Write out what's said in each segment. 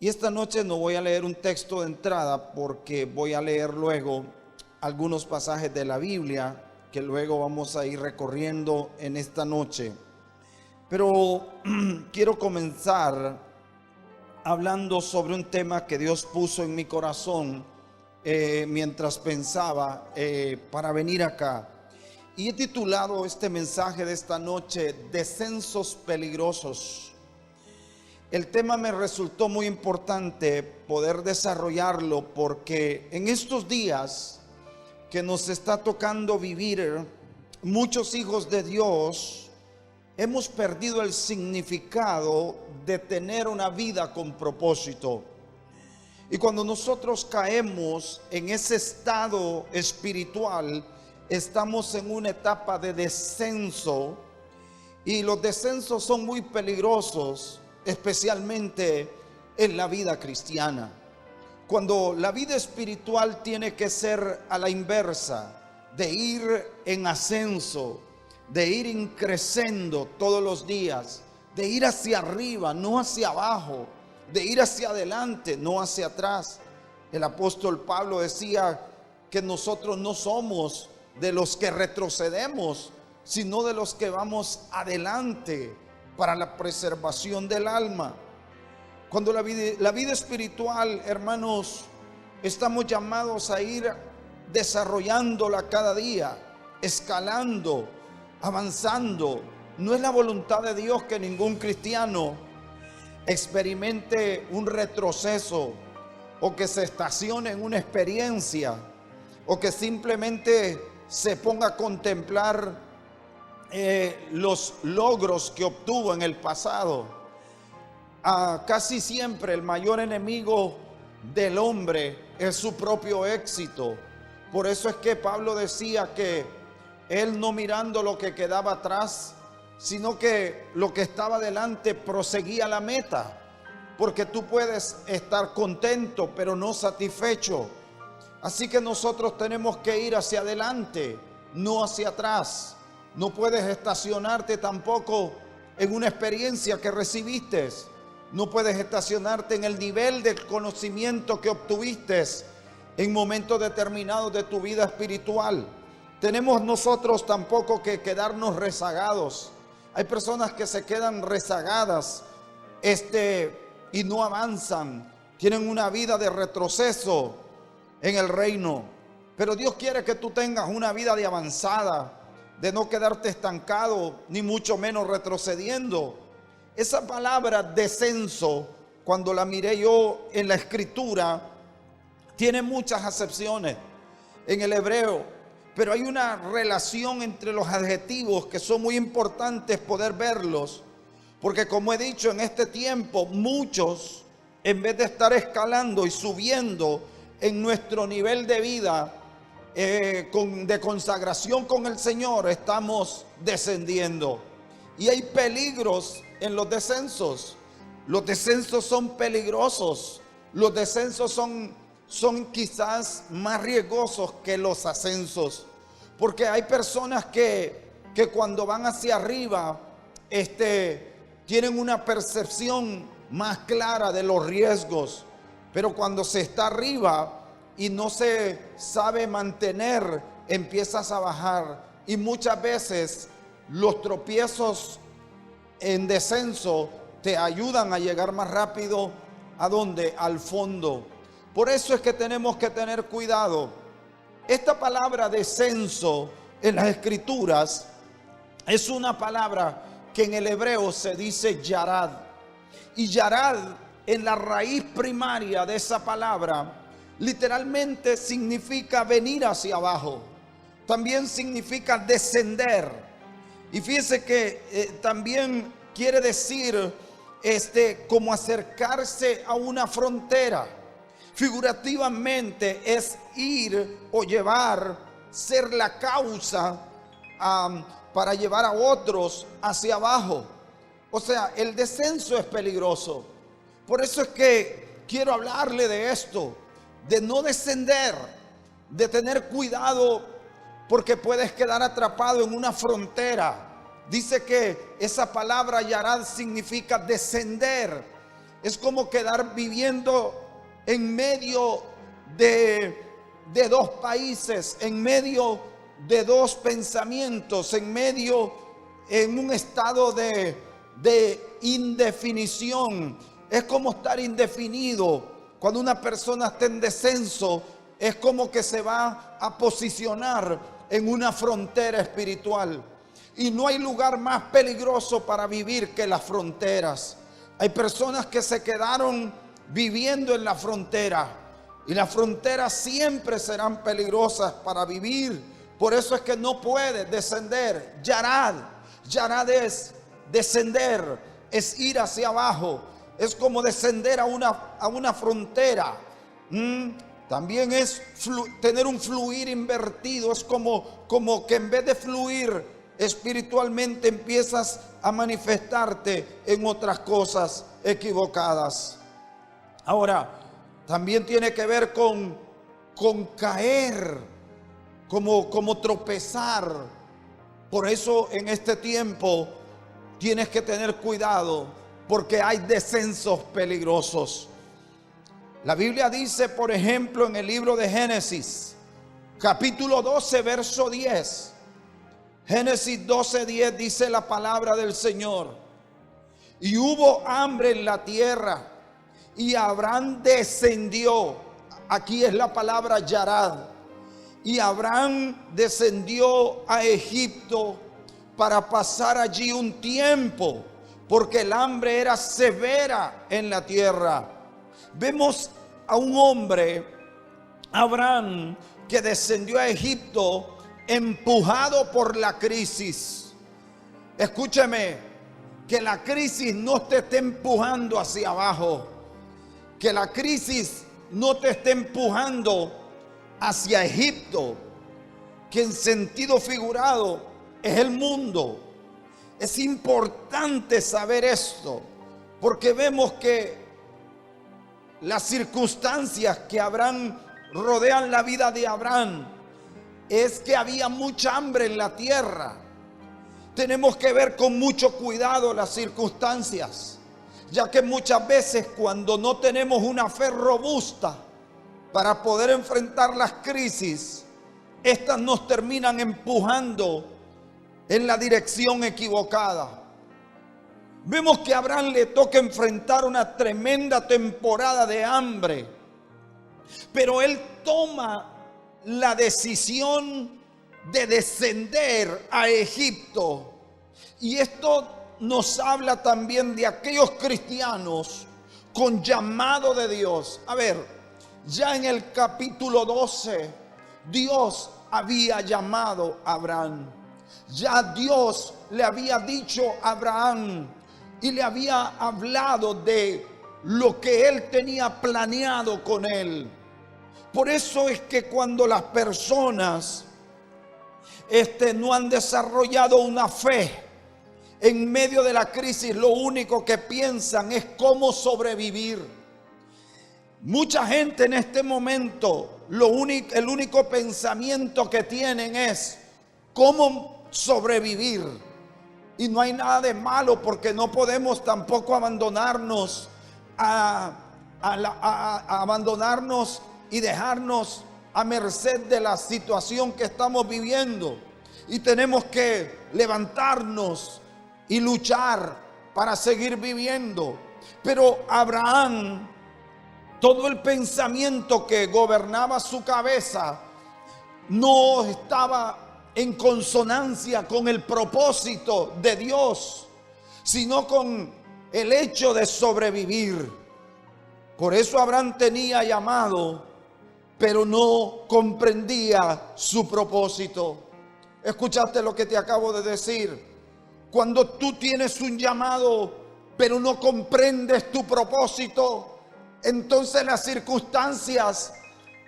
Y esta noche no voy a leer un texto de entrada porque voy a leer luego algunos pasajes de la Biblia que luego vamos a ir recorriendo en esta noche. Pero quiero comenzar hablando sobre un tema que Dios puso en mi corazón mientras pensaba para venir acá. Y he titulado este mensaje de esta noche, Descensos peligrosos. El tema me resultó muy importante poder desarrollarlo porque en estos días que nos está tocando vivir, muchos hijos de Dios hemos perdido el significado de tener una vida con propósito. Y cuando nosotros caemos en ese estado espiritual, estamos en una etapa de descenso, y los descensos son muy peligrosos, especialmente en la vida cristiana. Cuando la vida espiritual tiene que ser a la inversa, de ir en ascenso, de ir creciendo todos los días, de ir hacia arriba, no hacia abajo, de ir hacia adelante, no hacia atrás. El apóstol Pablo decía que nosotros no somos de los que retrocedemos, sino de los que vamos adelante para la preservación del alma. Cuando la vida espiritual, hermanos, estamos llamados a ir desarrollándola cada día, escalando, avanzando. No es la voluntad de Dios que ningún cristiano experimente un retroceso, o que se estacione en una experiencia, o que simplemente se ponga a contemplar los logros que obtuvo en el pasado. Casi siempre el mayor enemigo del hombre es su propio éxito. Por eso es que Pablo decía que él, no mirando lo que quedaba atrás, sino que lo que estaba delante, proseguía la meta. Porque tú puedes estar contento pero no satisfecho. Así que nosotros tenemos que ir hacia adelante, no hacia atrás. No puedes estacionarte tampoco en una experiencia que recibiste. No puedes estacionarte en el nivel de conocimiento que obtuviste en momentos determinados de tu vida espiritual. Tenemos nosotros tampoco que quedarnos rezagados. Hay personas que se quedan rezagadas y no avanzan. Tienen una vida de retroceso en el reino. Pero Dios quiere que tú tengas una vida de avanzada, de no quedarte estancado, ni mucho menos retrocediendo. Esa palabra descenso, cuando la miré yo en la escritura, tiene muchas acepciones en el hebreo, pero hay una relación entre los adjetivos que son muy importantes poder verlos, porque como he dicho, en este tiempo muchos, en vez de estar escalando y subiendo en nuestro nivel de vida, de consagración con el Señor, estamos descendiendo. Y hay peligros en los descensos. Los descensos son peligrosos. Los descensos son quizás más riesgosos que los ascensos, porque hay personas que cuando van hacia arriba tienen una percepción más clara de los riesgos, pero cuando se está arriba y no se sabe mantener, empiezas a bajar. Y muchas veces los tropiezos en descenso te ayudan a llegar más rápido. ¿A dónde? Al fondo. Por eso es que tenemos que tener cuidado. Esta palabra descenso en las escrituras es una palabra que en el hebreo se dice yarad. Y yarad, en la raíz primaria de esa palabra, literalmente significa venir hacia abajo. También significa descender. Y fíjese que también quiere decir como acercarse a una frontera. Figurativamente es ir o llevar, ser la causa para llevar a otros hacia abajo. O sea, el descenso es peligroso. Por eso es que quiero hablarle de esto, de no descender, de tener cuidado, porque puedes quedar atrapado en una frontera. Dice que esa palabra yarad significa descender. es como quedar viviendo en medio de dos países, en medio de dos pensamientos, en un estado de indefinición. Es como estar indefinido. Cuando una persona está en descenso, es como que se va a posicionar en una frontera espiritual. Y no hay lugar más peligroso para vivir que las fronteras. Hay personas que se quedaron viviendo en la frontera, y las fronteras siempre serán peligrosas para vivir. Por eso es que no puede descender. Yarad es descender, es ir hacia abajo. Es como descender a una frontera. También es tener un fluir invertido. Es como que en vez de fluir espiritualmente, empiezas a manifestarte en otras cosas equivocadas. Ahora, también tiene que ver con caer, como tropezar. Por eso en este tiempo tienes que tener cuidado, porque hay descensos peligrosos. La Biblia dice, por ejemplo, en el libro de Génesis, capítulo 12, verso 10. Génesis 12:10 dice la palabra del Señor: y hubo hambre en la tierra, y Abraham descendió. Aquí es la palabra Yarad. Y Abraham descendió a Egipto para pasar allí un tiempo, porque el hambre era severa en la tierra. Vemos a un hombre, Abraham, que descendió a Egipto empujado por la crisis. Escúcheme, que la crisis no te esté empujando hacia abajo, que la crisis no te esté empujando hacia Egipto, que en sentido figurado es el mundo. Es importante saber esto, porque vemos que las circunstancias que rodean la vida de Abraham es que había mucha hambre en la tierra. Tenemos que ver con mucho cuidado las circunstancias, ya que muchas veces cuando no tenemos una fe robusta para poder enfrentar las crisis, estas nos terminan empujando en la dirección equivocada. Vemos que a Abraham le toca enfrentar una tremenda temporada de hambre, pero él toma la decisión de descender a Egipto. Y esto nos habla también de aquellos cristianos con llamado de Dios. A ver, ya en el capítulo 12, Dios había llamado a Abraham. Ya Dios le había dicho a Abraham y le había hablado de lo que él tenía planeado con él. Por eso es que cuando las personas no han desarrollado una fe en medio de la crisis, lo único que piensan es cómo sobrevivir. Mucha gente en este momento, el único pensamiento que tienen es cómo sobrevivir. Y no hay nada de malo, porque no podemos tampoco abandonarnos abandonarnos y dejarnos a merced de la situación que estamos viviendo. Y tenemos que levantarnos y luchar para seguir viviendo. Pero Abraham, todo el pensamiento que gobernaba su cabeza no estaba en consonancia con el propósito de Dios, sino con el hecho de sobrevivir. Por eso Abraham tenía llamado, pero no comprendía su propósito. ¿Escuchaste lo que te acabo de decir? Cuando tú tienes un llamado, pero no comprendes tu propósito, entonces las circunstancias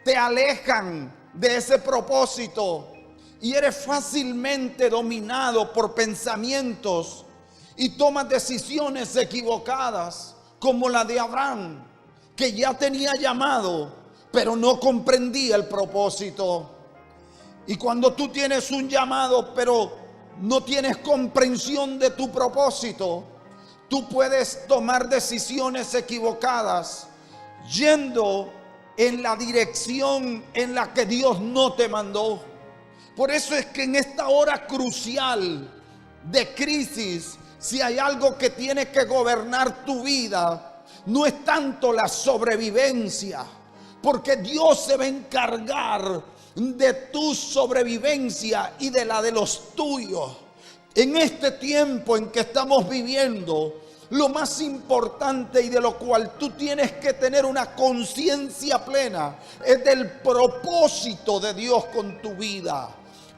te alejan de ese propósito y eres fácilmente dominado por pensamientos y tomas decisiones equivocadas, como la de Abraham, que ya tenía llamado, pero no comprendía el propósito. Y cuando tú tienes un llamado, pero no tienes comprensión de tu propósito, Tú puedes tomar decisiones equivocadas yendo en la dirección en la que Dios no te mandó. Por eso es que en esta hora crucial de crisis, si hay algo que tiene que gobernar tu vida, no es tanto la sobrevivencia, porque Dios se va a encargar de tu sobrevivencia y de la de los tuyos. En este tiempo en que estamos viviendo, lo más importante y de lo cual tú tienes que tener una conciencia plena es del propósito de Dios con tu vida.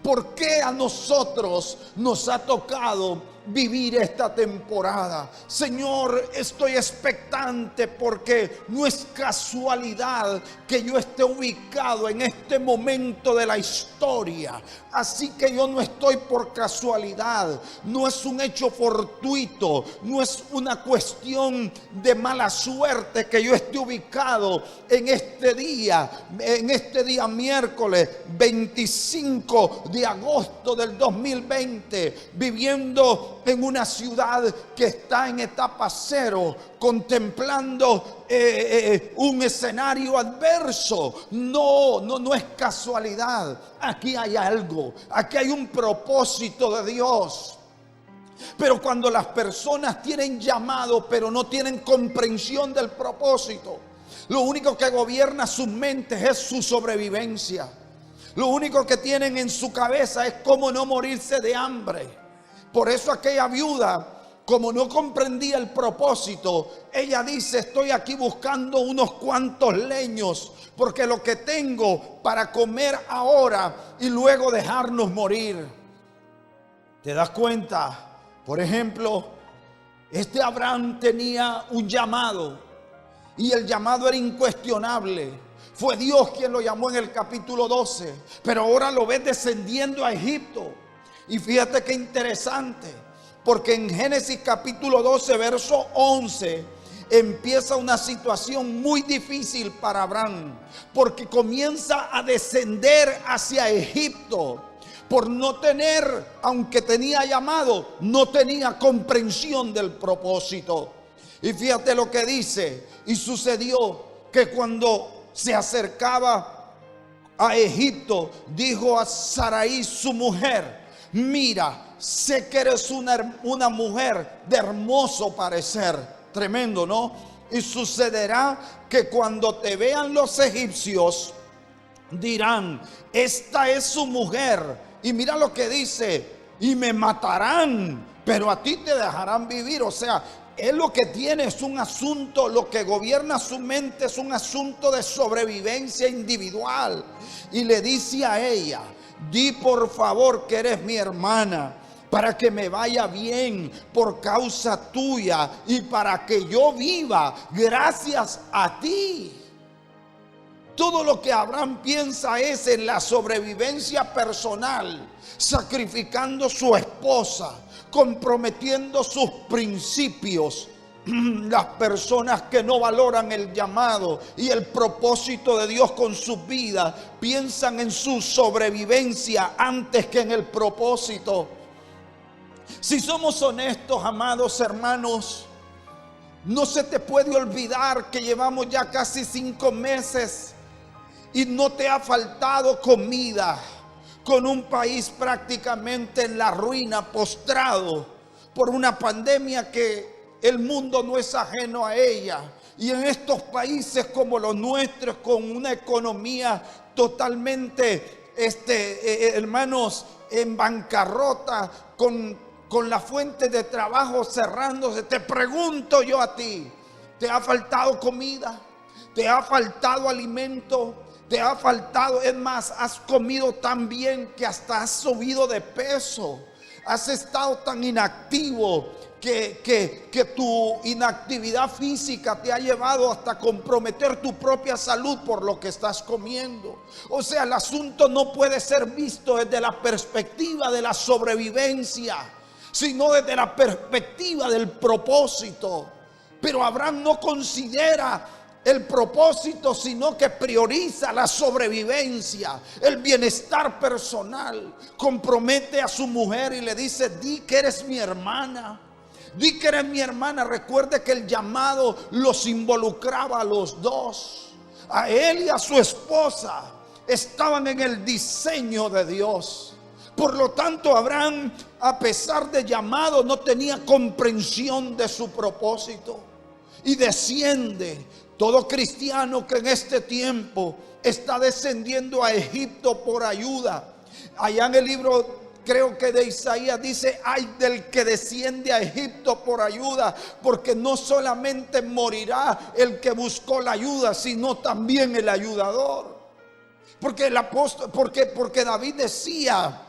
¿Por qué a nosotros nos ha tocado vivir esta temporada? Señor, estoy expectante porque no es casualidad que yo esté ubicado en este momento de la historia. Así que yo no estoy por casualidad, no es un hecho fortuito, no es una cuestión de mala suerte que yo esté ubicado en este día miércoles 25 de agosto del 2020, viviendo en una ciudad que está en etapa cero, contemplando un escenario adverso. No es casualidad. Aquí hay algo, aquí hay un propósito de Dios. Pero cuando las personas tienen llamado pero no tienen comprensión del propósito, lo único que gobierna sus mentes es su sobrevivencia. Lo único que tienen en su cabeza es cómo no morirse de hambre. Por eso aquella viuda, como no comprendía el propósito, ella dice: estoy aquí buscando unos cuantos leños, porque lo que tengo para comer ahora y luego dejarnos morir. ¿Te das cuenta? Por ejemplo, este Abraham tenía un llamado y el llamado era incuestionable. Fue Dios quien lo llamó en el capítulo 12, pero ahora lo ves descendiendo a Egipto. Y fíjate qué interesante, porque en Génesis capítulo 12, verso 11, empieza una situación muy difícil para Abraham, porque comienza a descender hacia Egipto. Por no tener, aunque tenía llamado, no tenía comprensión del propósito. Y fíjate lo que dice: y sucedió que cuando se acercaba a Egipto, dijo a Sarai su mujer: mira, sé que eres una mujer de hermoso parecer. Tremendo, ¿no? Y sucederá que cuando te vean los egipcios, dirán: esta es su mujer. Y mira lo que dice: y me matarán, pero a ti te dejarán vivir. O sea, él lo que tiene es un asunto, lo que gobierna su mente es un asunto de sobrevivencia individual. Y le dice a ella: di por favor que eres mi hermana, para que me vaya bien por causa tuya y para que yo viva gracias a ti. Todo lo que Abraham piensa es en la sobrevivencia personal, sacrificando su esposa, comprometiendo sus principios. Las personas que no valoran el llamado y el propósito de Dios con sus vidas piensan en su sobrevivencia antes que en el propósito. Si somos honestos, amados hermanos, no se te puede olvidar que llevamos ya casi 5 meses y no te ha faltado comida, con un país prácticamente en la ruina, postrado por una pandemia que el mundo no es ajeno a ella. Y en estos países como los nuestros, con una economía totalmente, hermanos, en bancarrota, con la fuente de trabajo cerrándose, te pregunto yo a ti: ¿te ha faltado comida? ¿Te ha faltado alimento? ¿Te ha faltado? Es más, has comido tan bien que hasta has subido de peso. Has estado tan inactivo que tu inactividad física te ha llevado hasta comprometer tu propia salud por lo que estás comiendo. O sea, el asunto no puede ser visto desde la perspectiva de la sobrevivencia, sino desde la perspectiva del propósito. Pero Abraham no considera el propósito, sino que prioriza la sobrevivencia, el bienestar personal. Compromete a su mujer y le dice: di que eres mi hermana, Di que eres mi hermana. Recuerde que el llamado los involucraba a los dos. A él y a su esposa estaban en el diseño de Dios. Por lo tanto, Abraham, a pesar de llamado, no tenía comprensión de su propósito. Y desciende. Todo cristiano que en este tiempo está descendiendo a Egipto por ayuda. Allá en el libro, creo que de Isaías, dice: ay del que desciende a Egipto por ayuda, porque no solamente morirá el que buscó la ayuda, sino también el ayudador. Porque el apóstol, porque David decía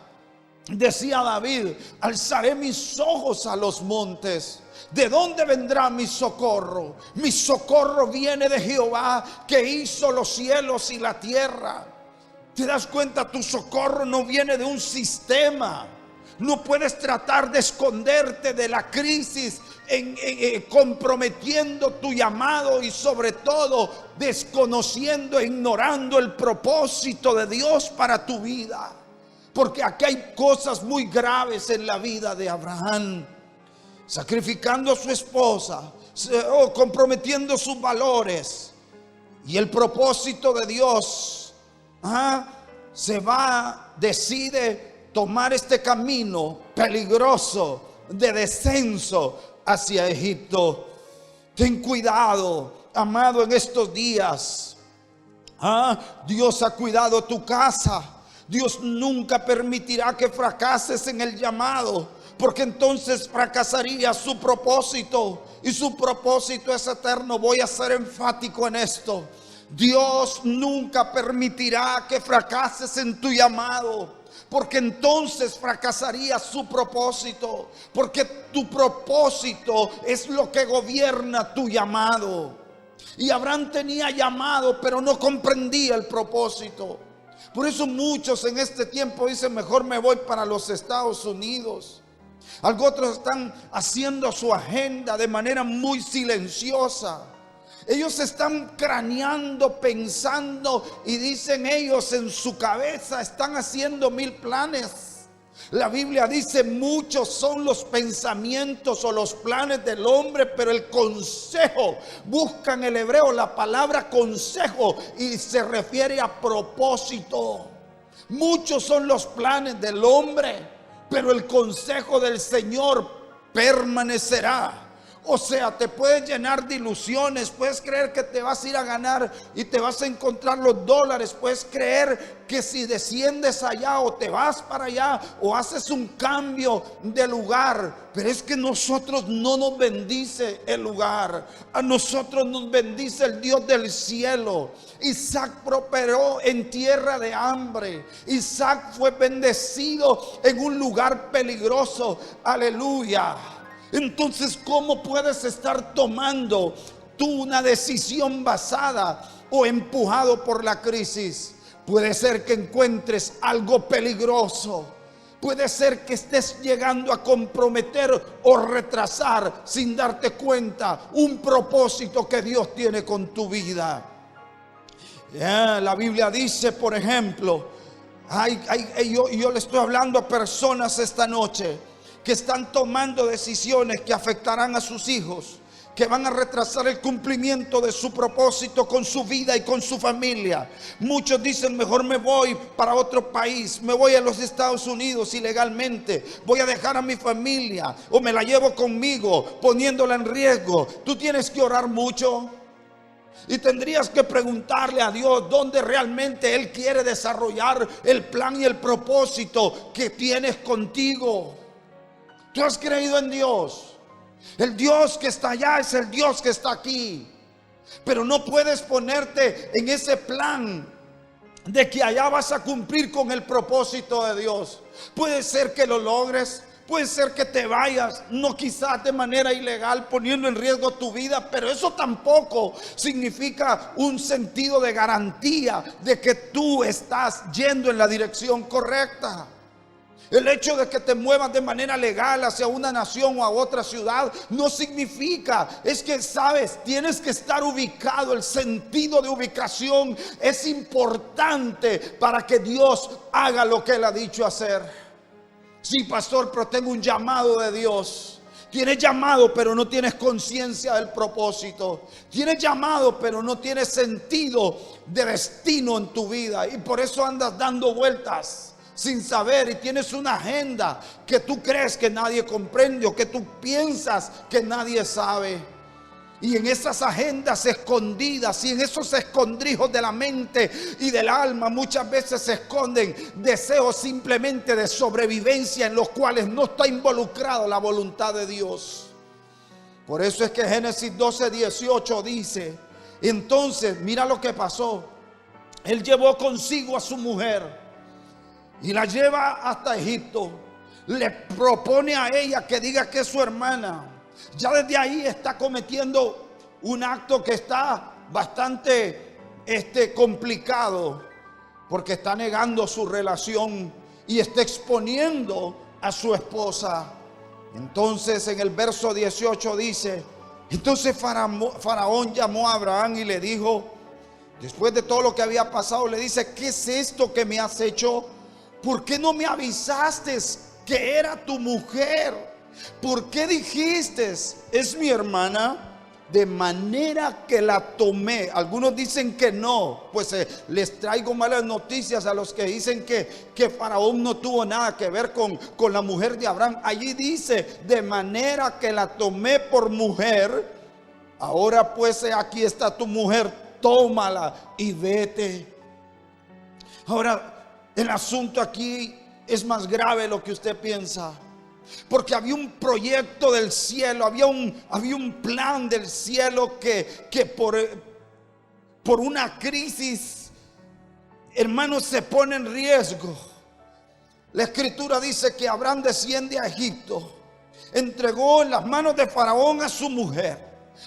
David: alzaré mis ojos a los montes. ¿De dónde vendrá mi socorro? Mi socorro viene de Jehová, que hizo los cielos y la tierra. ¿Te das cuenta? Tu socorro no viene de un sistema. No puedes tratar de esconderte de la crisis comprometiendo tu llamado y sobre todo desconociendo, ignorando el propósito de Dios para tu vida. Porque aquí hay cosas muy graves en la vida de Abraham. Sacrificando a su esposa, comprometiendo sus valores. Y el propósito de Dios decide tomar este camino peligroso de descenso hacia Egipto. Ten cuidado, amado, en estos días. Dios ha cuidado tu casa. Dios nunca permitirá que fracases en el llamado, porque entonces fracasaría su propósito, y su propósito es eterno. Voy a ser enfático en esto. Dios nunca permitirá que fracases en tu llamado, porque entonces fracasaría su propósito, porque tu propósito es lo que gobierna tu llamado. Y Abraham tenía llamado, pero no comprendía el propósito. Por eso muchos en este tiempo dicen: mejor me voy para los Estados Unidos. Algunos están haciendo su agenda de manera muy silenciosa. Ellos están craneando, pensando, y dicen ellos en su cabeza, están haciendo 1000 planes. La Biblia dice: muchos son los pensamientos o los planes del hombre, pero el consejo, busca en el hebreo la palabra consejo y se refiere a propósito. Muchos son los planes del hombre, pero el consejo del Señor permanecerá. O sea, te puedes llenar de ilusiones, puedes creer que te vas a ir a ganar y te vas a encontrar los dólares, puedes creer que si desciendes allá o te vas para allá o haces un cambio de lugar, pero es que nosotros no nos bendice el lugar, a nosotros nos bendice el Dios del cielo. Isaac prosperó en tierra de hambre. Isaac fue bendecido en un lugar peligroso. Aleluya. Entonces, ¿cómo puedes estar tomando tú una decisión basada o empujado por la crisis? Puede ser que encuentres algo peligroso. Puede ser que estés llegando a comprometer o retrasar sin darte cuenta un propósito que Dios tiene con tu vida. La Biblia dice, por ejemplo, yo le estoy hablando a personas esta noche que están tomando decisiones que afectarán a sus hijos, que van a retrasar el cumplimiento de su propósito con su vida y con su familia. Muchos dicen: mejor me voy para otro país, me voy a los Estados Unidos ilegalmente, voy a dejar a mi familia o me la llevo conmigo poniéndola en riesgo. Tú tienes que orar mucho y tendrías que preguntarle a Dios dónde realmente Él quiere desarrollar el plan y el propósito que tienes contigo. Tú has creído en Dios. El Dios que está allá es el Dios que está aquí. Pero no puedes ponerte en ese plan de que allá vas a cumplir con el propósito de Dios. Puede ser que lo logres, puede ser que te vayas, no quizás de manera ilegal, poniendo en riesgo tu vida, pero eso tampoco significa un sentido de garantía de que tú estás yendo en la dirección correcta. El hecho de que te muevas de manera legal hacia una nación o a otra ciudad no significa, es que sabes, tienes que estar ubicado. El sentido de ubicación es importante para que Dios haga lo que Él ha dicho hacer. Sí, pastor, pero tengo un llamado de Dios. Tienes llamado, pero no tienes conciencia del propósito. Tienes llamado, pero no tienes sentido de destino en tu vida. Y por eso andas dando vueltas sin saber, y tienes una agenda que tú crees que nadie comprende, o que tú piensas que nadie sabe. Y en esas agendas escondidas y en esos escondrijos de la mente y del alma muchas veces se esconden deseos simplemente de sobrevivencia, en los cuales no está involucrado la voluntad de Dios. Por eso es que Génesis 12:18 dice: entonces mira lo que pasó. Él llevó consigo a su mujer y la lleva hasta Egipto. Le propone a ella que diga que es su hermana. Ya desde ahí está cometiendo un acto que está bastante complicado, porque está negando su relación y está exponiendo a su esposa. Entonces en el verso 18 dice: entonces Faraón llamó a Abraham y le dijo, después de todo lo que había pasado, le dice: ¿qué es esto que me has hecho? ¿Por qué no me avisaste que era tu mujer? ¿Por qué dijiste, es mi hermana? De manera que la tomé. Algunos dicen que no. Pues les traigo malas noticias a los que dicen que Faraón no tuvo nada que ver con la mujer de Abraham. Allí dice: de manera que la tomé por mujer. Ahora pues aquí está tu mujer, tómala y vete. Ahora, el asunto aquí es más grave de lo que usted piensa. Porque había un proyecto del cielo, había un plan del cielo que por una crisis, hermanos, se pone en riesgo. La escritura dice que Abraham desciende a Egipto, entregó en las manos de Faraón a su mujer,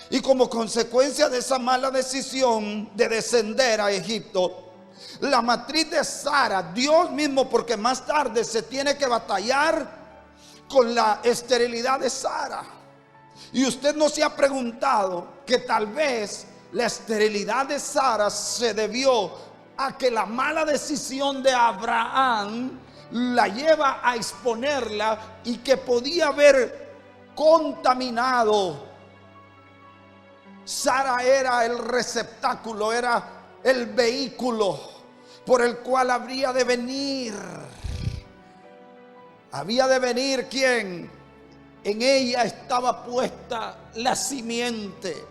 y como consecuencia de esa mala decisión de descender a Egipto, la matriz de Sara, Dios mismo, porque más tarde se tiene que batallar con la esterilidad de Sara. Y usted no se ha preguntado que tal vez la esterilidad de Sara se debió a que la mala decisión de Abraham la lleva a exponerla, y que podía haber contaminado. Sara era el receptáculo, era el vehículo por el cual habría de venir. Había de venir ¿quién? En ella estaba puesta la simiente.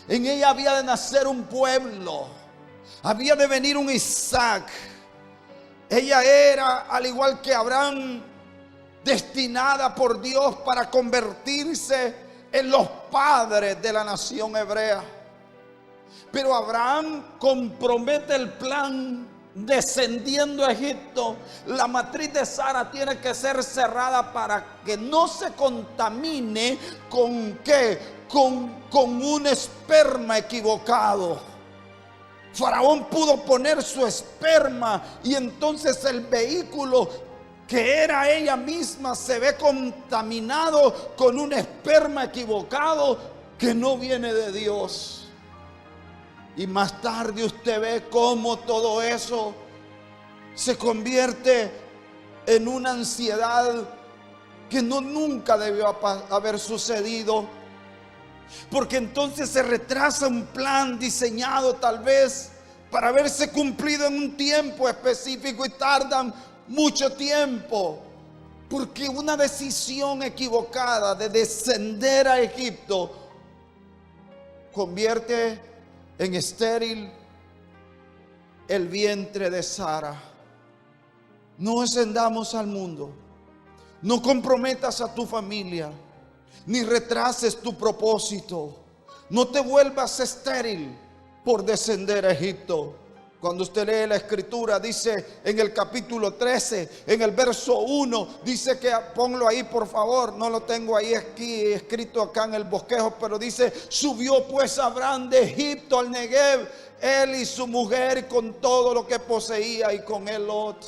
En ella había de nacer un pueblo. Había de venir un Isaac. Ella era, al igual que Abraham, destinada por Dios para convertirse en los padres de la nación hebrea. Pero Abraham compromete el plan descendiendo a Egipto. La matriz de Sara tiene que ser cerrada para que no se contamine con ¿qué? Con un esperma equivocado. Faraón pudo poner su esperma, y entonces el vehículo que era ella misma se ve contaminado con un esperma equivocado que no viene de Dios. Y más tarde usted ve cómo todo eso se convierte en una ansiedad que nunca debió haber sucedido. Porque entonces se retrasa un plan diseñado tal vez para haberse cumplido en un tiempo específico, y tardan mucho tiempo. Porque una decisión equivocada de descender a Egipto convierte en estéril el vientre de Sara. No descendamos al mundo. No comprometas a tu familia, ni retrases tu propósito. No te vuelvas estéril por descender a Egipto. Cuando usted lee la escritura, dice en el capítulo 13, en el verso 1, dice que, ponlo ahí por favor, no lo tengo ahí aquí, escrito acá en el bosquejo, pero dice: subió pues Abraham de Egipto al Negev, él y su mujer, con todo lo que poseía, y con él Lot.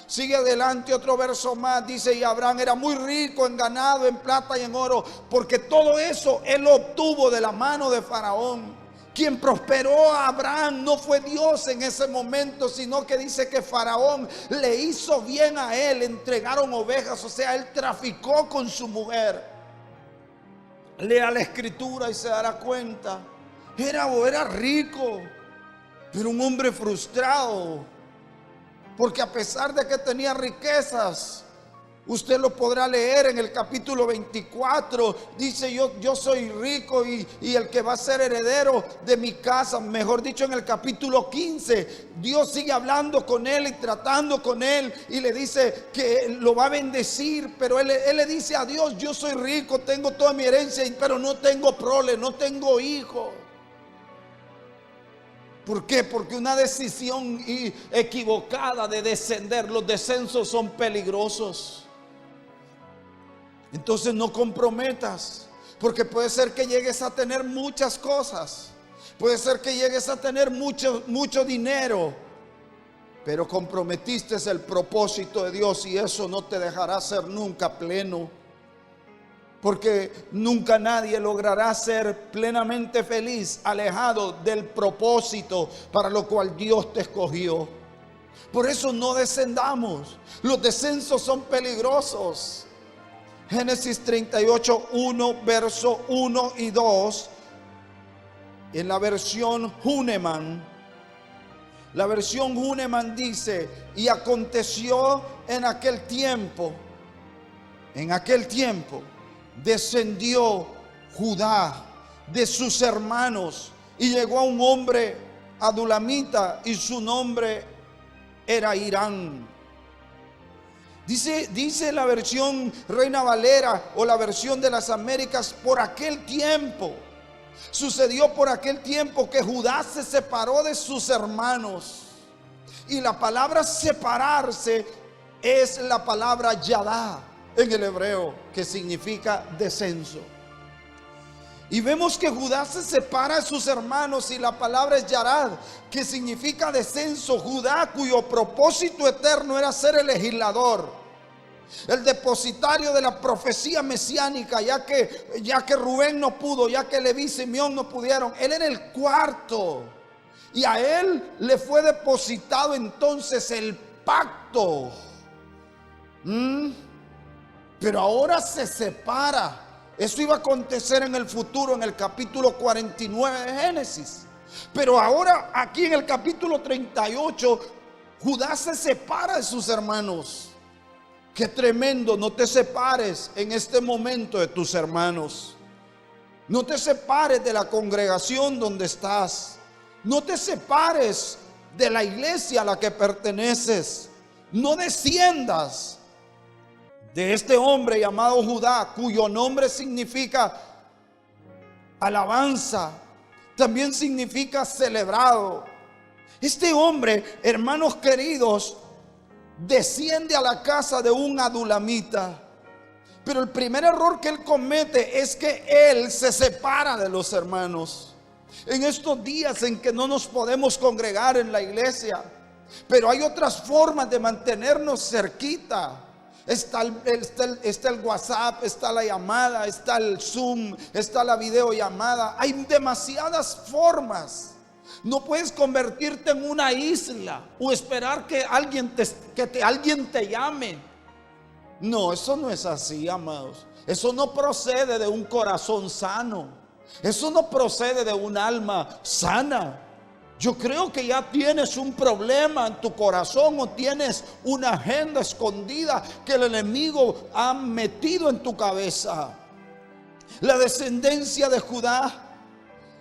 Sigue adelante otro verso más, dice: y Abraham era muy rico en ganado, en plata y en oro, porque todo eso él obtuvo de la mano de Faraón. Quien prosperó a Abraham no fue Dios en ese momento, sino que dice que Faraón le hizo bien a él. Entregaron ovejas, o sea, él traficó con su mujer. Lea la escritura y se dará cuenta. Era rico, pero un hombre frustrado, porque a pesar de que tenía riquezas, usted lo podrá leer en el capítulo 24. Dice: yo soy rico y el que va a ser heredero de mi casa. Mejor dicho, en el capítulo 15, Dios sigue hablando con él y tratando con él, y le dice que lo va a bendecir. Pero él le dice a Dios: yo soy rico, tengo toda mi herencia, pero no tengo prole, no tengo hijo. ¿Por qué? Porque una decisión equivocada de descender, los descensos son peligrosos. Entonces no comprometas, porque puede ser que llegues a tener muchas cosas, puede ser que llegues a tener mucho dinero, pero comprometiste el propósito de Dios, y eso no te dejará ser nunca pleno, porque nunca nadie logrará ser plenamente feliz alejado del propósito para lo cual Dios te escogió. Por eso no descendamos. Los descensos son peligrosos. Génesis 38, 1, verso 1 y 2, en la versión Hünemann. La versión Hünemann dice: y aconteció en aquel tiempo, descendió Judá de sus hermanos, y llegó a un hombre adulamita, y su nombre era Irán. Dice la versión Reina Valera o la versión de las Américas: por aquel tiempo. Sucedió por aquel tiempo que Judá se separó de sus hermanos. Y la palabra separarse es la palabra yadá en el hebreo, que significa descenso. Y vemos que Judá se separa de sus hermanos, y la palabra es yarad, que significa descenso. Judá, cuyo propósito eterno era ser el legislador, el depositario de la profecía mesiánica, ya que Rubén no pudo, ya que Leví y Simeón no pudieron, él era el cuarto, y a él le fue depositado entonces el pacto. Pero ahora se separa. Eso iba a acontecer en el futuro, en el capítulo 49 de Génesis. Pero ahora, aquí en el capítulo 38, Judá se separa de sus hermanos. Qué tremendo. No te separes en este momento de tus hermanos. No te separes de la congregación donde estás. No te separes de la iglesia a la que perteneces. No desciendas de este hombre llamado Judá, cuyo nombre significa alabanza, también significa celebrado. Este hombre, hermanos queridos, desciende a la casa de un adulamita. Pero el primer error que él comete es que él se separa de los hermanos. En estos días en que no nos podemos congregar en la iglesia, pero hay otras formas de mantenernos cerquita. Está el WhatsApp, está la llamada, está el Zoom, está la videollamada. Hay demasiadas formas. No puedes convertirte en una isla o esperar que alguien te llame. No, eso no es así, amados. Eso no procede de un corazón sano. Eso no procede de un alma sana. Yo creo que ya tienes un problema en tu corazón, o tienes una agenda escondida que el enemigo ha metido en tu cabeza. La descendencia de Judá,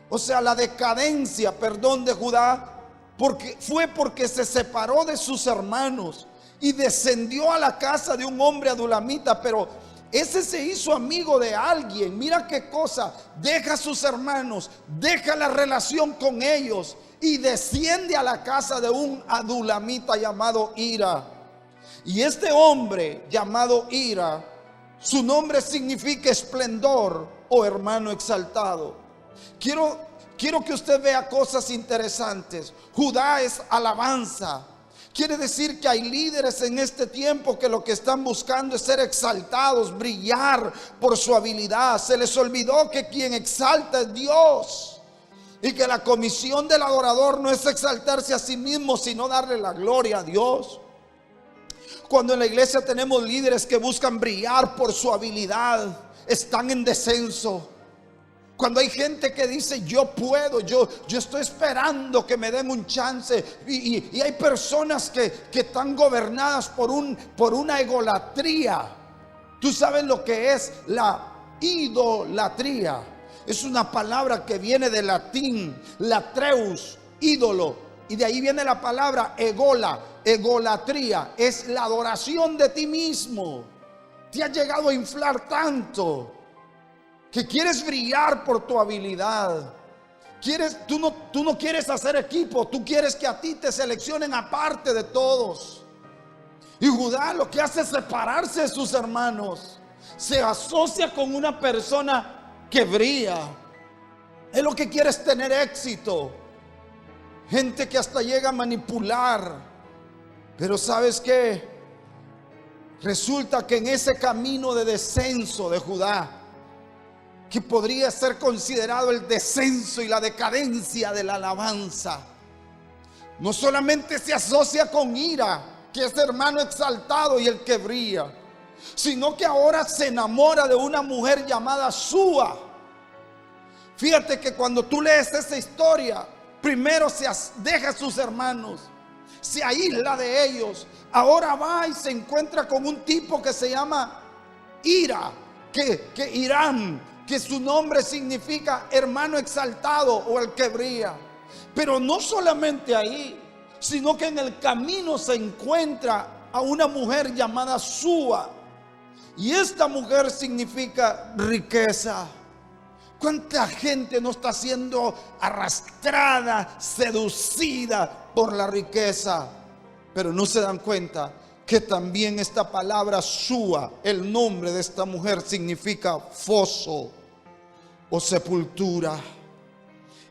o sea, la decadencia, de Judá, porque se separó de sus hermanos y descendió a la casa de un hombre adulamita. Pero ese se hizo amigo de alguien. Mira qué cosa: deja a sus hermanos, deja la relación con ellos y desciende a la casa de un adulamita llamado Ira. Y este hombre llamado Ira, su nombre significa esplendor o hermano exaltado. Quiero que usted vea cosas interesantes. Judá es alabanza. Quiere decir que hay líderes en este tiempo que lo que están buscando es ser exaltados, brillar por su habilidad. Se les olvidó que quien exalta es Dios, y que la comisión del adorador no es exaltarse a sí mismo, sino darle la gloria a Dios. Cuando en la iglesia tenemos líderes que buscan brillar por su habilidad, están en descenso. Cuando hay gente que dice yo puedo, yo estoy esperando que me den un chance. Y hay personas que están gobernadas por una egolatría. Tú sabes lo que es la idolatría. Es una palabra que viene del latín, latreus, ídolo. Y de ahí viene la palabra egola, egolatría. Es la adoración de ti mismo. Te has llegado a inflar tanto que quieres brillar por tu habilidad. Tú no quieres hacer equipo, tú quieres que a ti te seleccionen aparte de todos. Y Judá lo que hace es separarse de sus hermanos. Se asocia con una persona que brilla. Es lo que quiere, es tener éxito. Gente que hasta llega a manipular. Pero ¿sabes qué? Resulta que en ese camino de descenso de Judá, que podría ser considerado el descenso y la decadencia de la alabanza, no solamente se asocia con ira, que es hermano exaltado y el que brilla, sino que ahora se enamora de una mujer llamada Súa. Fíjate que cuando tú lees esa historia, primero se deja a sus hermanos, se aísla de ellos. Ahora va y se encuentra con un tipo que se llama Ira, que Irán, que su nombre significa hermano exaltado o el que brilla. Pero no solamente ahí, sino que en el camino se encuentra a una mujer llamada Súa. Y esta mujer significa riqueza. ¿Cuánta gente no está siendo arrastrada, seducida por la riqueza? Pero no se dan cuenta que también esta palabra Súa, el nombre de esta mujer, significa foso o sepultura.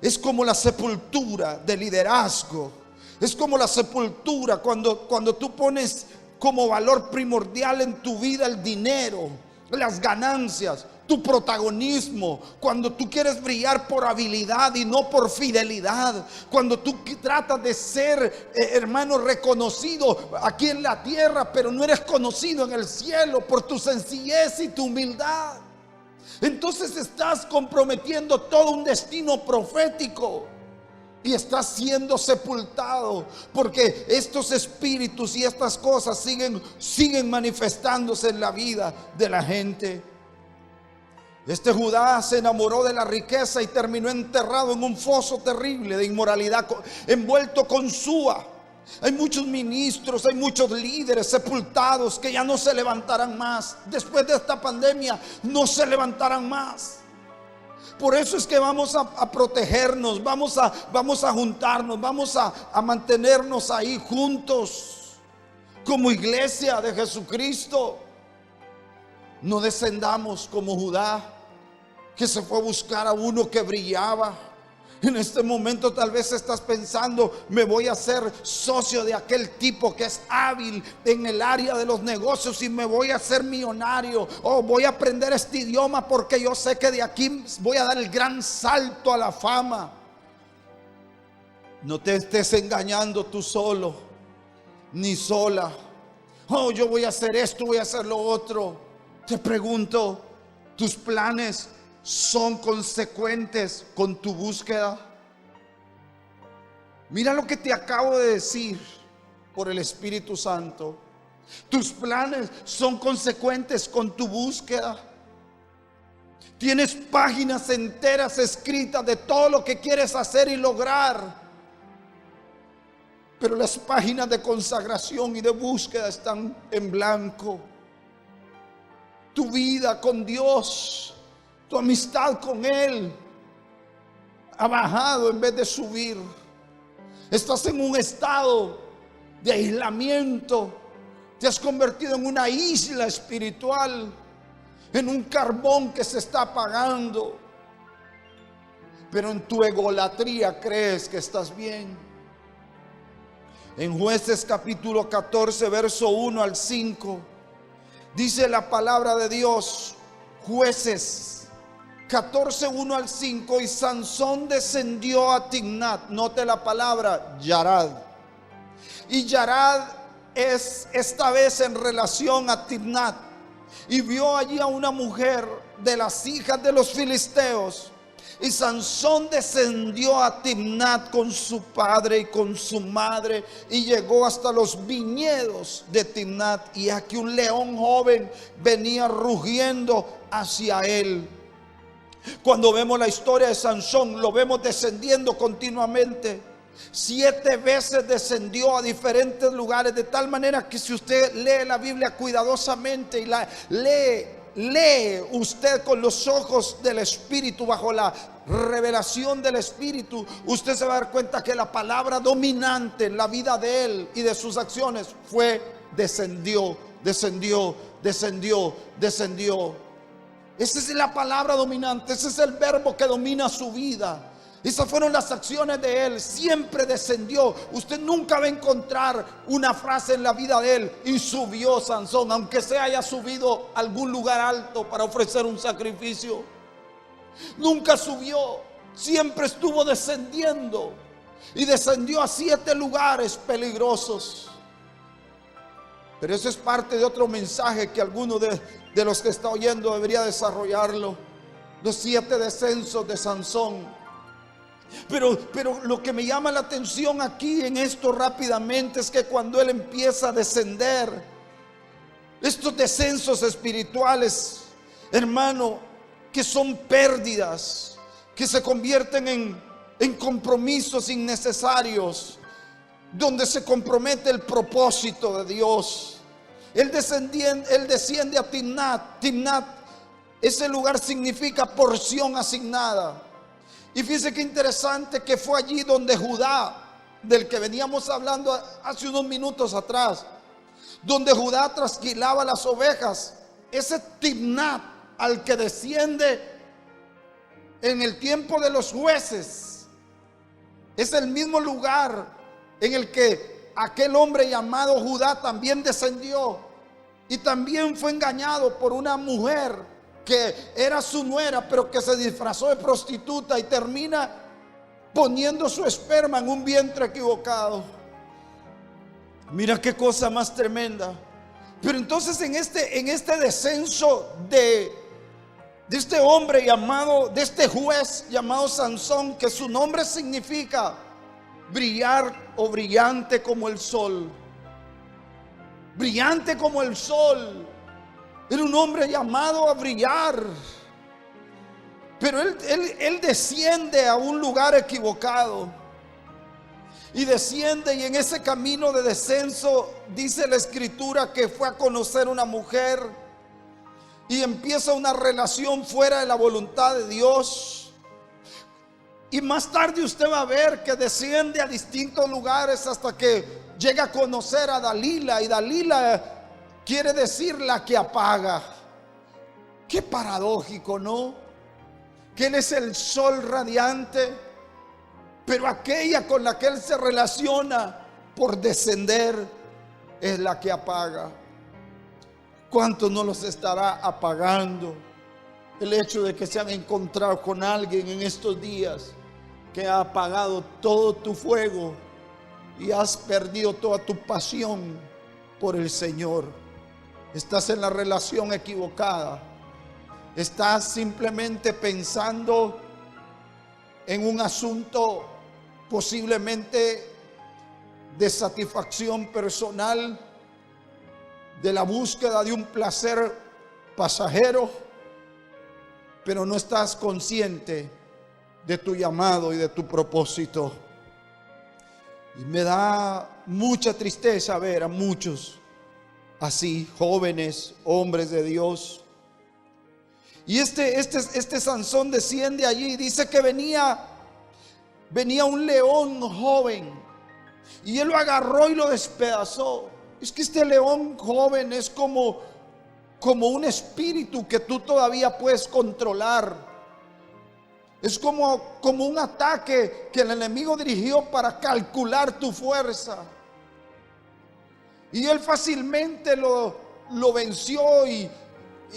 Es como la sepultura de liderazgo. Es como la sepultura cuando tú pones como valor primordial en tu vida el dinero, las ganancias, tu protagonismo. Cuando tú quieres brillar por habilidad y no por fidelidad. Cuando tú tratas de ser, hermano, reconocido aquí en la tierra, pero no eres conocido en el cielo por tu sencillez y tu humildad. Entonces estás comprometiendo todo un destino profético y estás siendo sepultado, porque estos espíritus y estas cosas siguen manifestándose en la vida de la gente. Este Judá se enamoró de la riqueza y terminó enterrado en un foso terrible de inmoralidad, envuelto con Súa. Hay muchos ministros, hay muchos líderes sepultados que ya no se levantarán más. Después de esta pandemia no se levantarán más. Por eso es que vamos a protegernos, vamos a juntarnos, vamos a mantenernos ahí juntos como iglesia de Jesucristo. No descendamos como Judá, que se fue a buscar a uno que brillaba. En este momento tal vez estás pensando: me voy a hacer socio de aquel tipo que es hábil en el área de los negocios y me voy a hacer millonario, o voy a aprender este idioma porque yo sé que de aquí voy a dar el gran salto a la fama. No te estés engañando tú solo ni sola. Oh, yo voy a hacer esto, voy a hacer lo otro. Te pregunto, ¿tus planes son consecuentes con tu búsqueda? Mira lo que te acabo de decir por el Espíritu Santo. Tus planes son consecuentes con tu búsqueda. Tienes páginas enteras escritas de todo lo que quieres hacer y lograr, pero las páginas de consagración y de búsqueda están en blanco. Tu vida con Dios, tu amistad con Él ha bajado en vez de subir. Estás en un estado de aislamiento. Te has convertido en una isla espiritual, en un carbón que se está apagando. Pero en tu egolatría crees que estás bien. En Jueces capítulo 14, verso 1 al 5, dice la palabra de Dios. Jueces 14, 1 al 5. Y Sansón descendió a Timnat. Note la palabra Yarad. Y Yarad es esta vez en relación a Timnat. Y vio allí a una mujer de las hijas de los filisteos Y Sansón descendió a Timnat con su padre y con su madre y llegó hasta los viñedos de Timnat. Y aquí un león joven venía rugiendo hacia él. Cuando vemos la historia de Sansón, lo vemos descendiendo continuamente. 7 veces descendió a diferentes lugares, de tal manera que si usted lee la Biblia cuidadosamente y la lee usted con los ojos del Espíritu, bajo la revelación del Espíritu, usted se va a dar cuenta que la palabra dominante en la vida de él y de sus acciones fue descendió, descendió, descendió, descendió. Esa es la palabra dominante, ese es el verbo que domina su vida. Esas fueron las acciones de él, siempre descendió. Usted nunca va a encontrar una frase en la vida de él: y subió Sansón, aunque se haya subido a algún lugar alto para ofrecer un sacrificio. Nunca subió, siempre estuvo descendiendo. Y descendió a 7 lugares peligrosos. Pero eso es parte de otro mensaje que alguno de los que está oyendo debería desarrollarlo. Los 7 descensos de Sansón. Pero lo que me llama la atención aquí en esto rápidamente es que cuando él empieza a descender, estos descensos espirituales, hermano, que son pérdidas, que se convierten en compromisos innecesarios, donde se compromete el propósito de Dios. Él desciende a Timnat. Timnat, ese lugar significa porción asignada. Y fíjese qué interesante que fue allí donde Judá, del que veníamos hablando hace unos minutos atrás, donde Judá trasquilaba las ovejas. Ese Timnat al que desciende en el tiempo de los jueces es el mismo lugar en el que aquel hombre llamado Judá también descendió y también fue engañado por una mujer que era su nuera, pero que se disfrazó de prostituta y termina poniendo su esperma en un vientre equivocado. Mira qué cosa más tremenda. Pero entonces en este descenso de este hombre llamado, de este juez llamado Sansón, que su nombre significa brillar o brillante como el sol. Brillante como el sol. Era un hombre llamado a brillar. Pero él desciende a un lugar equivocado. Y desciende, y en ese camino de descenso dice la escritura que fue a conocer una mujer. Y empieza una relación fuera de la voluntad de Dios. Y más tarde usted va a ver que desciende a distintos lugares hasta que llega a conocer a Dalila. Y Dalila quiere decir la que apaga. Qué paradójico, ¿no? Que él es el sol radiante, pero aquella con la que él se relaciona por descender es la que apaga. ¿Cuántos no los estará apagando el hecho de que se han encontrado con alguien en estos días que ha apagado todo tu fuego y has perdido toda tu pasión por el Señor? Estás en la relación equivocada. Estás simplemente pensando en un asunto posiblemente de satisfacción personal, de la búsqueda de un placer pasajero, pero no estás consciente de tu llamado y de tu propósito. Y me da mucha tristeza ver a muchos así, jóvenes, hombres de Dios. Y este Sansón desciende allí y dice que venía un león joven y él lo agarró y lo despedazó. Es que este león joven es como un espíritu que tú todavía puedes controlar. Es como un ataque que el enemigo dirigió para calcular tu fuerza. Y él fácilmente lo venció y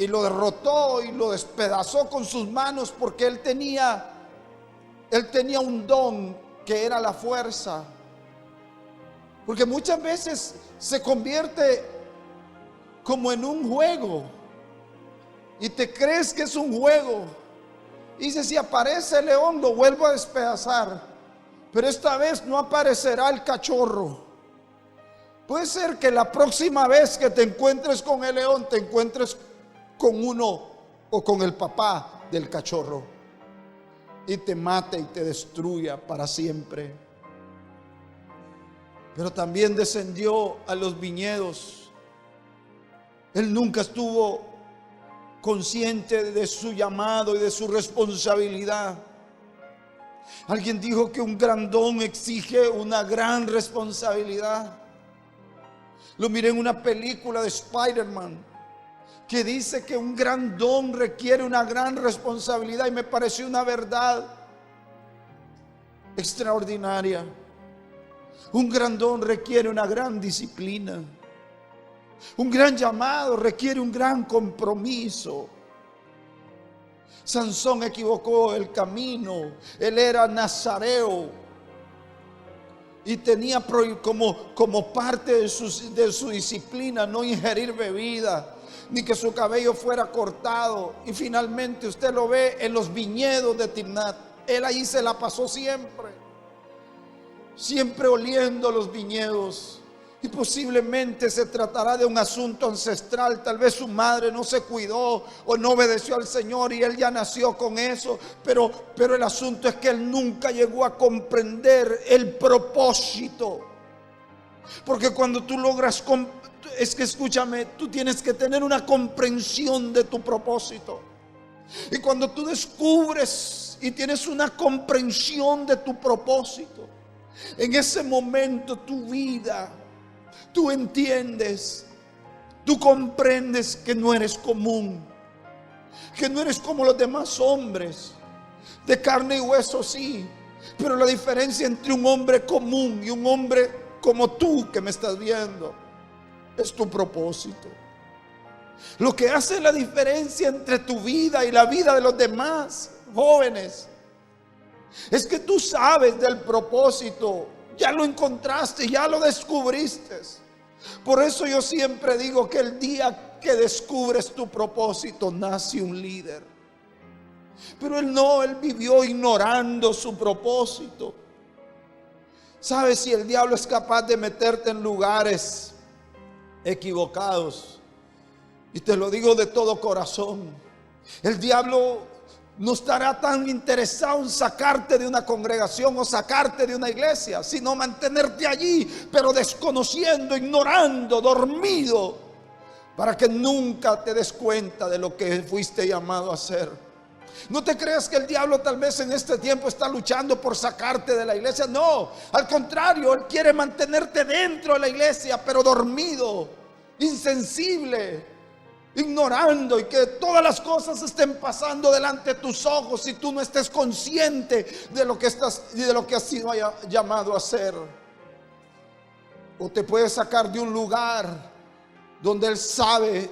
lo derrotó y lo despedazó con sus manos, porque él tenía un don que era la fuerza. Porque muchas veces se convierte como en un juego y te crees que es un juego Y dice, si aparece el león, lo vuelvo a despedazar, pero esta vez no aparecerá el cachorro. Puede ser que la próxima vez que te encuentres con el león, te encuentres con uno o con el papá del cachorro y te mate y te destruya para siempre. Pero también descendió a los viñedos. Él nunca estuvo consciente de su llamado y de su responsabilidad. Alguien dijo que un gran don exige una gran responsabilidad. Lo miré en una película de Spider-Man que dice que un gran don requiere una gran responsabilidad, y me pareció una verdad extraordinaria. Un gran don requiere una gran disciplina. Un gran llamado requiere un gran compromiso. Sansón equivocó el camino. Él era nazareo y tenía como parte de su disciplina no ingerir bebida, ni que su cabello fuera cortado. Y finalmente usted lo ve en los viñedos de Timnat. Él ahí se la pasó siempre oliendo los viñedos. Y posiblemente se tratará de un asunto ancestral. Tal vez su madre no se cuidó o no obedeció al Señor y él ya nació con eso. Pero el asunto es que él nunca llegó a comprender el propósito. Porque cuando tú logras, es que escúchame, tú tienes que tener una comprensión de tu propósito. Y cuando tú descubres y tienes una comprensión de tu propósito, en ese momento tu vida, tú entiendes, tú comprendes que no eres común, que no eres como los demás hombres, de carne y hueso sí, pero la diferencia entre un hombre común y un hombre como tú que me estás viendo es tu propósito. Lo que hace la diferencia entre tu vida y la vida de los demás jóvenes es que tú sabes del propósito. Ya lo encontraste, ya lo descubriste. Por eso yo siempre digo que el día que descubres tu propósito, nace un líder. Pero él vivió ignorando su propósito. ¿Sabes? Si el diablo es capaz de meterte en lugares equivocados, y te lo digo de todo corazón, el diablo no estará tan interesado en sacarte de una congregación o sacarte de una iglesia, sino mantenerte allí, pero desconociendo, ignorando, dormido, para que nunca te des cuenta de lo que fuiste llamado a hacer. No te creas que el diablo tal vez en este tiempo está luchando por sacarte de la iglesia. No, al contrario, él quiere mantenerte dentro de la iglesia, pero dormido, insensible, ignorando, y que todas las cosas estén pasando delante de tus ojos y tú no estés consciente de lo que has sido llamado a hacer. O te puede sacar de un lugar donde él sabe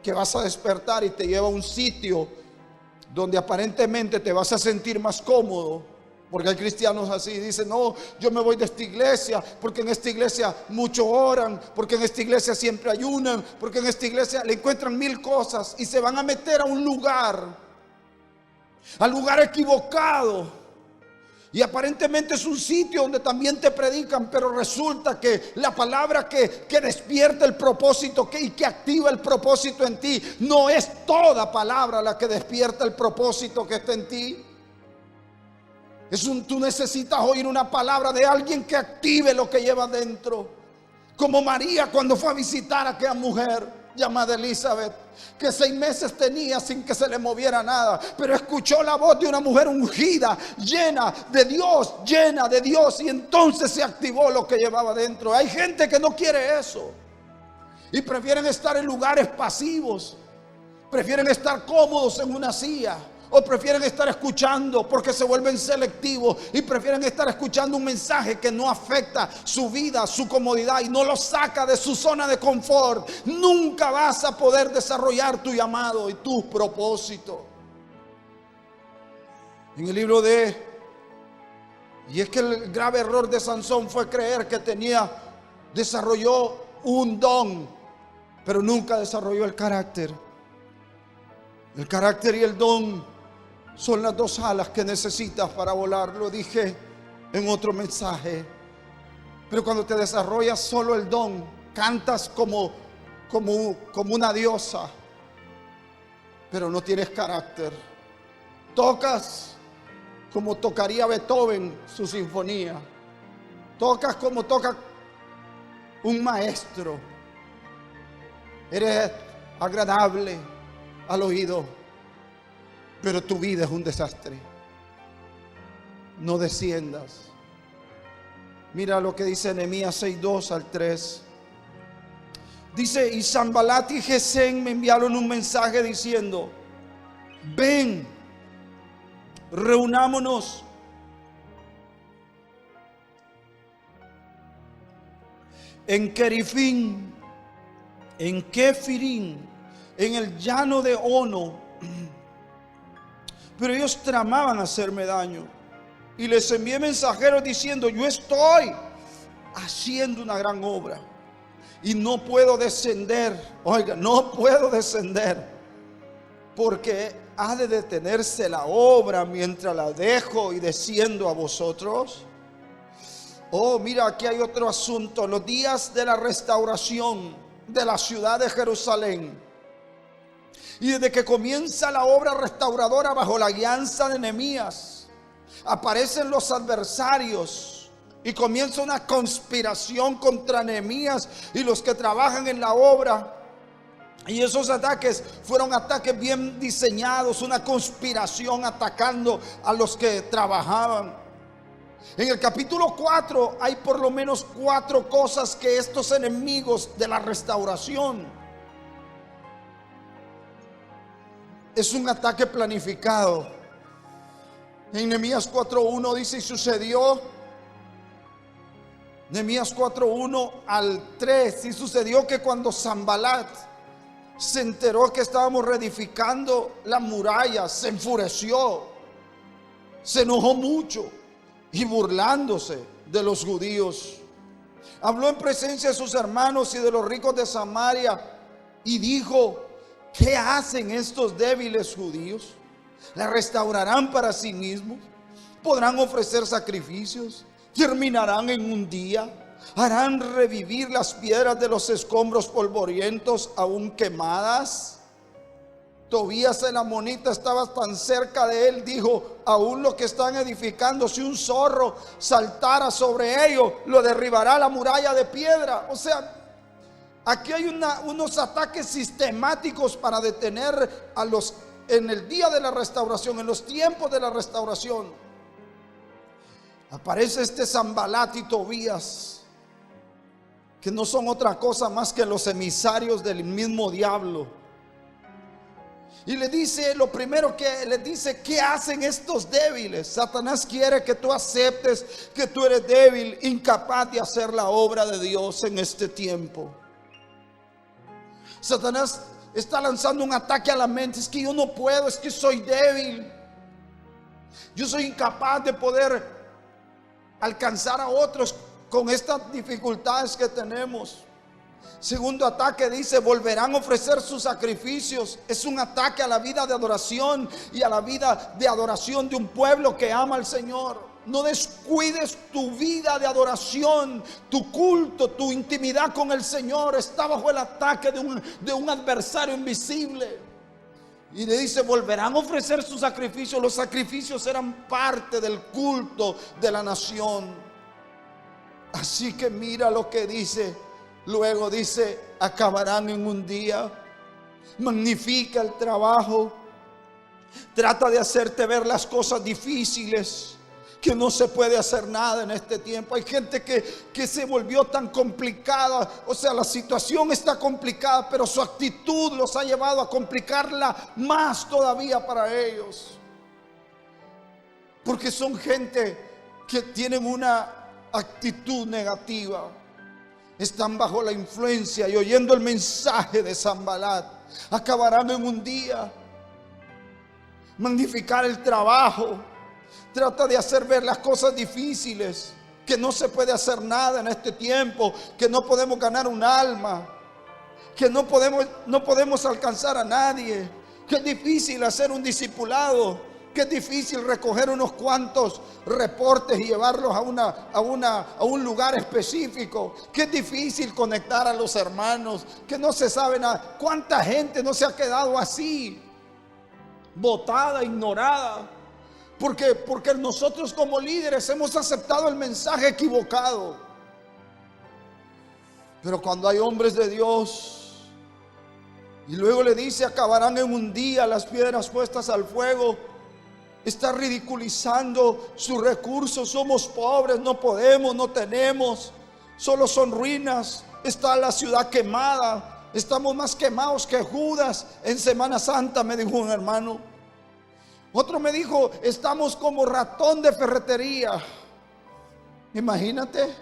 que vas a despertar y te lleva a un sitio donde aparentemente te vas a sentir más cómodo. Porque hay cristianos así, dicen, no, yo me voy de esta iglesia porque en esta iglesia muchos oran, porque en esta iglesia siempre ayunan, porque en esta iglesia le encuentran mil cosas y se van a meter a un lugar, al lugar equivocado. Y aparentemente es un sitio donde también te predican, pero resulta que la palabra que despierta el propósito y que activa el propósito en ti, no es toda palabra la que despierta el propósito que está en ti. Tú necesitas oír una palabra de alguien que active lo que lleva dentro. Como María cuando fue a visitar a aquella mujer llamada Elizabeth, que 6 meses tenía sin que se le moviera nada, pero escuchó la voz de una mujer ungida, llena de Dios, y entonces se activó lo que llevaba dentro. Hay gente que no quiere eso y prefieren estar en lugares pasivos, prefieren estar cómodos en una silla, o prefieren estar escuchando porque se vuelven selectivos y prefieren estar escuchando un mensaje que no afecta su vida, su comodidad, y no los saca de su zona de confort. Nunca vas a poder desarrollar tu llamado y tu propósito. En el libro y es que el grave error de Sansón fue creer que desarrolló un don, pero nunca desarrolló el carácter. El carácter y el don son las dos alas que necesitas para volar. Lo dije en otro mensaje. Pero cuando te desarrollas solo el don, cantas como una diosa, pero no tienes carácter. Tocas como tocaría Beethoven su sinfonía. Tocas como toca un maestro. Eres agradable al oído, pero tu vida es un desastre. No desciendas. Mira lo que dice Nehemías 6:2 al 3. Dice: y Sanbalat y Gesem me enviaron un mensaje diciendo: ven, reunámonos en Kerifín, en Kefirín, en el llano de Ono. Pero ellos tramaban hacerme daño. Y les envié mensajeros diciendo: yo estoy haciendo una gran obra y no puedo descender. Oiga, no puedo descender, porque ha de detenerse la obra mientras la dejo y desciendo a vosotros. Oh, mira, aquí hay otro asunto. Los días de la restauración de la ciudad de Jerusalén, y desde que comienza la obra restauradora bajo la guianza de Nehemías, aparecen los adversarios y comienza una conspiración contra Nehemías y los que trabajan en la obra. Y esos ataques fueron ataques bien diseñados, una conspiración atacando a los que trabajaban. En el capítulo 4 hay por lo menos 4 cosas que estos enemigos de la restauración, es un ataque planificado. En Nehemías 4:1 dice: y sucedió, Nehemías 4:1 al 3, y sucedió que cuando Sanbalat se enteró que estábamos reedificando la muralla, se enfureció, se enojó mucho, y burlándose de los judíos, habló en presencia de sus hermanos y de los ricos de Samaria, y dijo: ¿qué hacen estos débiles judíos? ¿La restaurarán para sí mismos? ¿Podrán ofrecer sacrificios? ¿Terminarán en un día? ¿Harán revivir las piedras de los escombros polvorientos aún quemadas? Tobías el amonita estaba tan cerca de él, dijo: aún lo que están edificando, si un zorro saltara sobre ellos, lo derribará la muralla de piedra. O sea, aquí hay unos ataques sistemáticos para detener a los, en el día de la restauración, en los tiempos de la restauración. Aparece este Sanbalat y Tobías, que no son otra cosa más que los emisarios del mismo diablo. Y le dice, lo primero que le dice: ¿qué hacen estos débiles? Satanás quiere que tú aceptes que tú eres débil, incapaz de hacer la obra de Dios en este tiempo. Satanás está lanzando un ataque a la mente: es que yo no puedo, es que soy débil, yo soy incapaz de poder alcanzar a otros con estas dificultades que tenemos. Segundo ataque dice: volverán a ofrecer sus sacrificios. Es un ataque a la vida de adoración y a la vida de adoración de un pueblo que ama al Señor. No descuides tu vida de adoración, tu culto, tu intimidad con el Señor está bajo el ataque de un adversario invisible. Y le dice: volverán a ofrecer sus sacrificios. Los sacrificios eran parte del culto de la nación. Así que mira lo que dice. Luego dice: acabarán en un día. Magnifica el trabajo. Trata de hacerte ver las cosas difíciles, que no se puede hacer nada en este tiempo. Hay gente que se volvió tan complicada. O sea, la situación está complicada, pero su actitud los ha llevado a complicarla más todavía para ellos. Porque son gente que tienen una actitud negativa. Están bajo la influencia y oyendo el mensaje de Sanbalat. Acabarán en un día. Magnificar el trabajo. Trata de hacer ver las cosas difíciles, que no se puede hacer nada en este tiempo, que no podemos ganar un alma, que no podemos alcanzar a nadie, que es difícil hacer un discipulado. que es difícil recoger unos cuantos reportes y llevarlos a un lugar específico, que es difícil conectar a los hermanos, que no se sabe nada. ¿Cuánta gente no se ha quedado así, botada, ignorada? Porque nosotros como líderes hemos aceptado el mensaje equivocado. Pero cuando hay hombres de Dios, y luego le dice, acabarán en un día las piedras puestas al fuego, está ridiculizando sus recursos. Somos pobres, no podemos, no tenemos, solo son ruinas. Está la ciudad quemada, estamos más quemados que Judas en Semana Santa, me dijo un hermano. Otro me dijo, estamos como ratón de ferretería. Imagínate,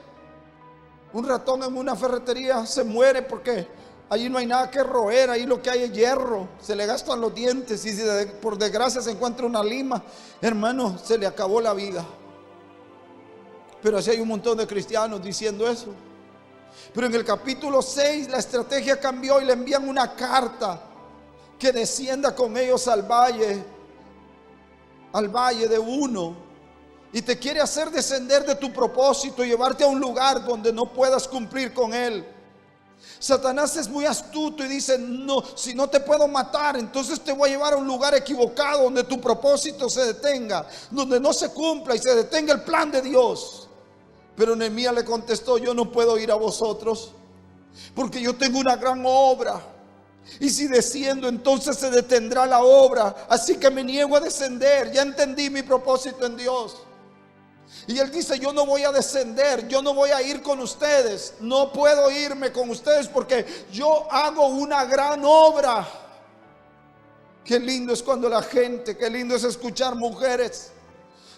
un ratón en una ferretería se muere porque allí no hay nada que roer, ahí lo que hay es hierro, se le gastan los dientes y si por desgracia se encuentra una lima, hermano, se le acabó la vida. Pero así hay un montón de cristianos diciendo eso. Pero en el capítulo 6 la estrategia cambió y le envían una carta que descienda con ellos al valle de Uno. Y te quiere hacer descender de tu propósito y llevarte a un lugar donde no puedas cumplir con él. Satanás es muy astuto y dice, no, si no te puedo matar, entonces te voy a llevar a un lugar equivocado donde tu propósito se detenga, donde no se cumpla y se detenga el plan de Dios. Pero Nehemías le contestó, yo no puedo ir a vosotros porque yo tengo una gran obra, y si desciendo entonces se detendrá la obra, así que me niego a descender. Ya entendí mi propósito en Dios. Y él dice, yo no voy a descender, yo no voy a ir con ustedes, no puedo irme con ustedes porque yo hago una gran obra. Qué lindo es cuando la gente, qué lindo es escuchar mujeres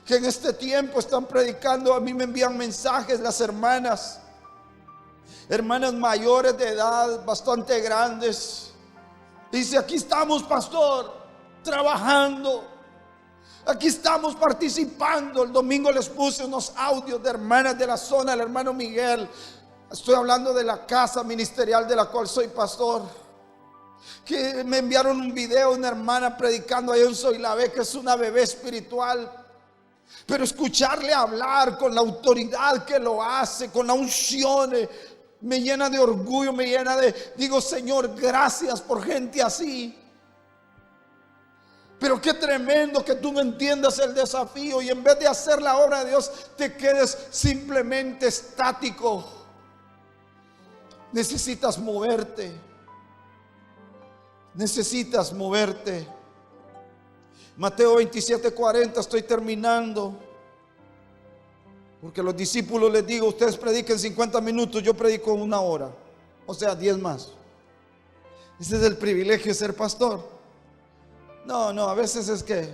que en este tiempo están predicando. A mí me envían mensajes las hermanas mayores de edad, bastante grandes. Dice, aquí estamos, pastor, trabajando. Aquí estamos participando. El domingo les puse unos audios de hermanas de la zona, el hermano Miguel. Estoy hablando de la casa ministerial de la cual soy pastor. Que me enviaron un video de una hermana predicando ahí en Soylavé, que es una bebé espiritual. Pero escucharle hablar con la autoridad que lo hace, con la unción, me llena de orgullo, me llena de, digo, Señor, gracias por gente así. Pero qué tremendo que tú no entiendas el desafío y en vez de hacer la obra de Dios te quedes simplemente estático. Necesitas moverte. Necesitas moverte. Mateo 27:40, estoy terminando. Porque los discípulos les digo, ustedes prediquen 50 minutos, yo predico 1 hora. O sea, 10 más. Ese es el privilegio de ser pastor. No, a veces es que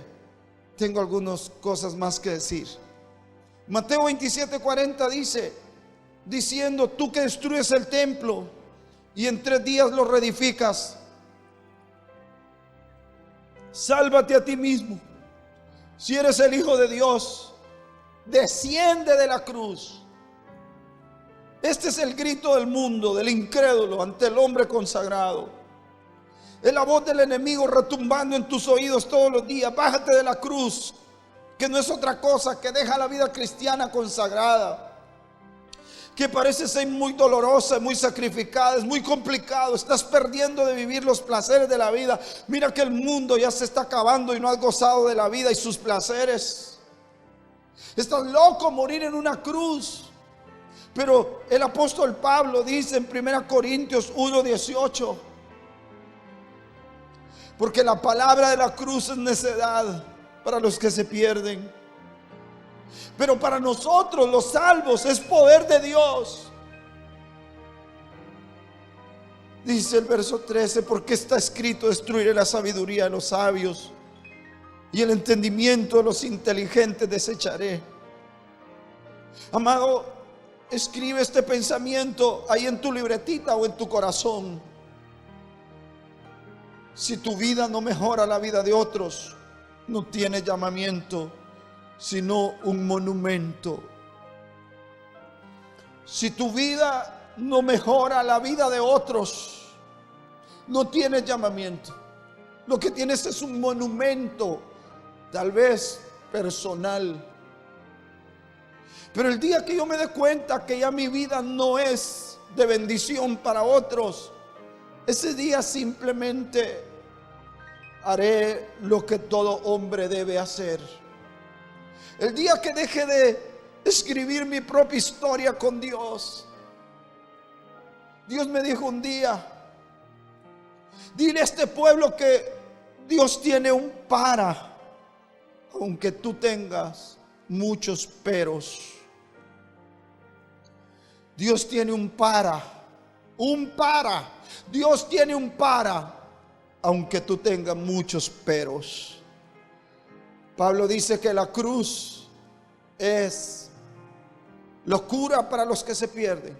tengo algunas cosas más que decir. Mateo 27:40 dice, diciendo, tú que destruyes el templo y en 3 días lo reedificas, sálvate a ti mismo. Si eres el Hijo de Dios, desciende de la cruz. Este es el grito del mundo, del incrédulo ante el hombre consagrado. Es la voz del enemigo retumbando en tus oídos todos los días. Bájate de la cruz, que no es otra cosa que deja la vida cristiana consagrada, que parece ser muy dolorosa, muy sacrificada, es muy complicado. Estás perdiendo de vivir los placeres de la vida. Mira que el mundo ya se está acabando y no has gozado de la vida y sus placeres. Estás loco morir en una cruz. Pero el apóstol Pablo dice en 1 Corintios 1:18, porque la palabra de la cruz es necedad para los que se pierden, pero para nosotros los salvos es poder de Dios. Dice el verso 13, porque está escrito, destruiré la sabiduría de los sabios y el entendimiento de los inteligentes desecharé. Amado, escribe este pensamiento ahí en tu libretita o en tu corazón. Si tu vida no mejora la vida de otros, no tiene llamamiento, sino un monumento. Si tu vida no mejora la vida de otros, no tienes llamamiento. Lo que tienes es un monumento. tal vez personal. Pero el día que yo me dé cuenta que ya mi vida no es de bendición para otros, ese día simplemente haré lo que todo hombre debe hacer. El día que deje de escribir mi propia historia con Dios. Dios me dijo un día: dile a este pueblo que Dios tiene un para, aunque tú tengas muchos peros. Dios tiene un para, Dios tiene un para, aunque tú tengas muchos peros. Pablo dice que la cruz es locura para los que se pierden,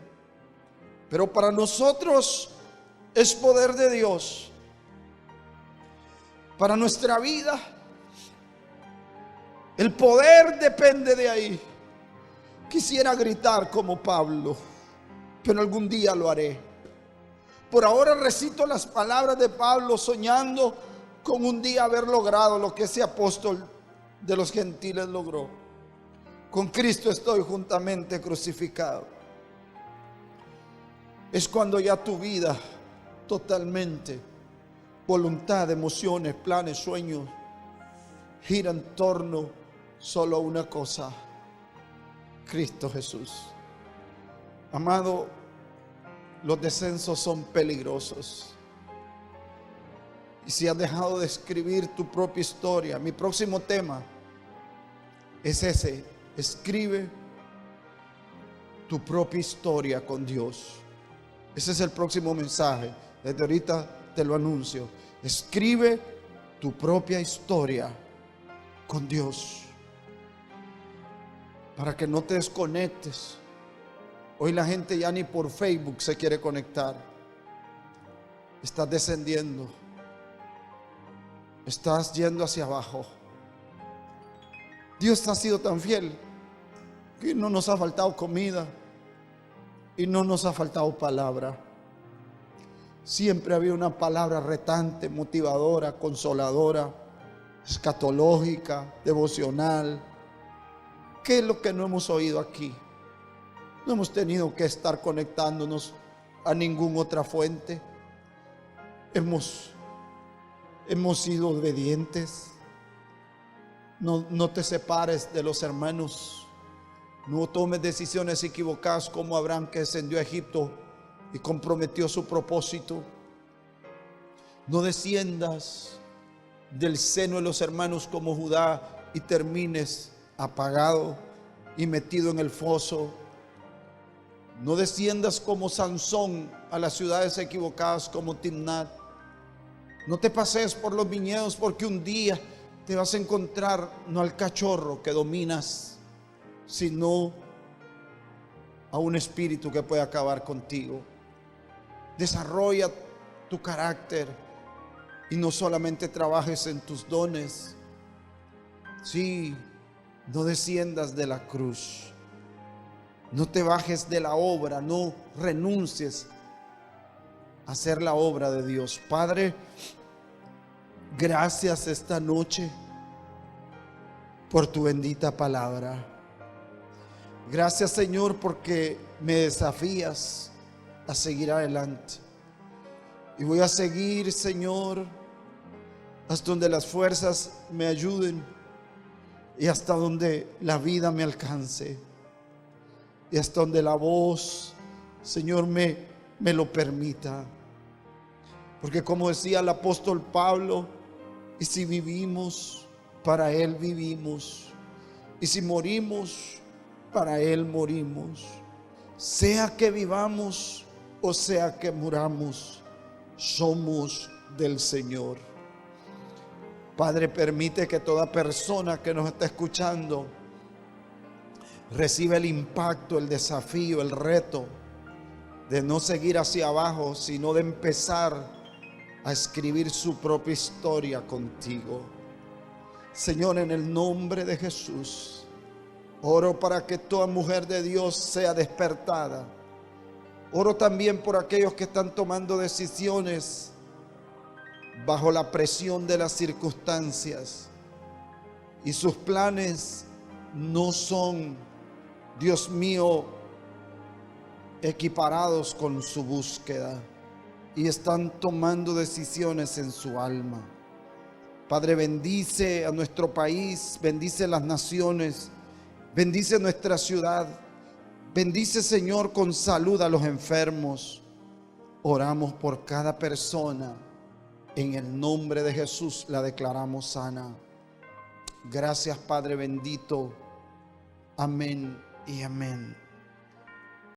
pero para nosotros es poder de Dios. Para nuestra vida, el poder depende de ahí. Quisiera gritar como Pablo, pero algún día lo haré. Por ahora recito las palabras de Pablo, soñando con un día haber logrado lo que ese apóstol de los gentiles logró. Con Cristo estoy juntamente crucificado. Es cuando ya tu vida totalmente, voluntad, emociones, planes, sueños, gira en torno solo a una cosa: Cristo Jesús. Amado, los descensos son peligrosos. Y si has dejado de escribir tu propia historia, mi próximo tema es ese: escribe tu propia historia con Dios. Ese es el próximo mensaje. Desde ahorita te lo anuncio. Escribe tu propia historia con Dios, para que no te desconectes. Hoy la gente ya ni por Facebook se quiere conectar. Estás descendiendo, estás yendo hacia abajo. Dios ha sido tan fiel que no nos ha faltado comida y no nos ha faltado palabra. Siempre había una palabra retante, motivadora, consoladora, escatológica, devocional. ¿Qué es lo que no hemos oído aquí? No hemos tenido que estar conectándonos a ninguna otra fuente. Hemos sido obedientes. No te separes de los hermanos. No tomes decisiones equivocadas como Abraham, que descendió a Egipto y comprometió su propósito. No desciendas del seno de los hermanos como Judá y termines apagado y metido en el foso. No desciendas como Sansón a las ciudades equivocadas como Timnat. No te pasees por los viñedos, porque un día te vas a encontrar no al cachorro que dominas, sino a un espíritu que puede acabar contigo. Desarrolla tu carácter y no solamente trabajes en tus dones. Sí, no desciendas de la cruz. No te bajes de la obra, no renuncies a hacer la obra de Dios. Padre, gracias esta noche por tu bendita palabra. Gracias, Señor, porque me desafías a seguir adelante. Y voy a seguir, Señor, hasta donde las fuerzas me ayuden y hasta donde la vida me alcance. Y hasta donde la voz, Señor, me lo permita. Porque como decía el apóstol Pablo, y si vivimos, para Él vivimos. Y si morimos, para Él morimos. Sea que vivamos o sea que muramos, somos del Señor. Padre, permite que toda persona que nos está escuchando reciba el impacto, el desafío, el reto de no seguir hacia abajo, sino de empezar a escribir su propia historia contigo. Señor, en el nombre de Jesús, oro para que toda mujer de Dios sea despertada. Oro también por aquellos que están tomando decisiones bajo la presión de las circunstancias. y sus planes no son, Dios mío, equiparados con su búsqueda, y están tomando decisiones en su alma. Padre, bendice a nuestro país, bendice las naciones, bendice nuestra ciudad, bendice, Señor, con salud a los enfermos. Oramos por cada persona, en el nombre de Jesús la declaramos sana. Gracias, Padre bendito. Amén y amén.